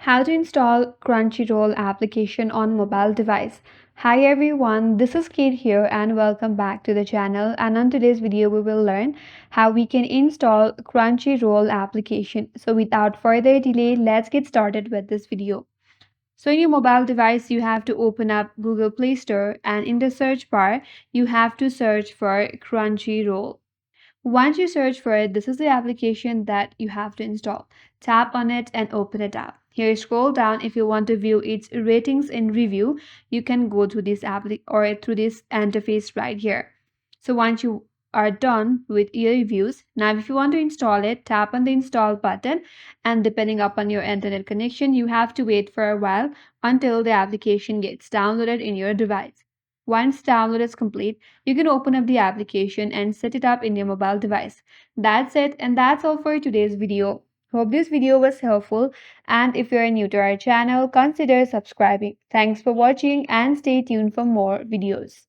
How to install Crunchyroll application on mobile device. Hi everyone, this is Kate here and welcome back to the channel. And on today's video, we will learn how we can install Crunchyroll application. So without further delay, let's get started with this video. So in your mobile device, you have to open up Google Play Store and in the search bar, you have to search for Crunchyroll. Once you search for it, this is the application that you have to install. Tap on it and open it up. Here, scroll down. If you want to view its ratings and review, you can go to this app or through this interface right here. So once you are done with your reviews, now if you want to install it, tap on the install button, and depending upon your internet connection, you have to wait for a while until the application gets downloaded in your device. Once download is complete, you can open up the application and set it up in your mobile device. That's it, and that's all for today's video. Hope this video was helpful, and if you're new to our channel, consider subscribing. Thanks for watching and stay tuned for more videos.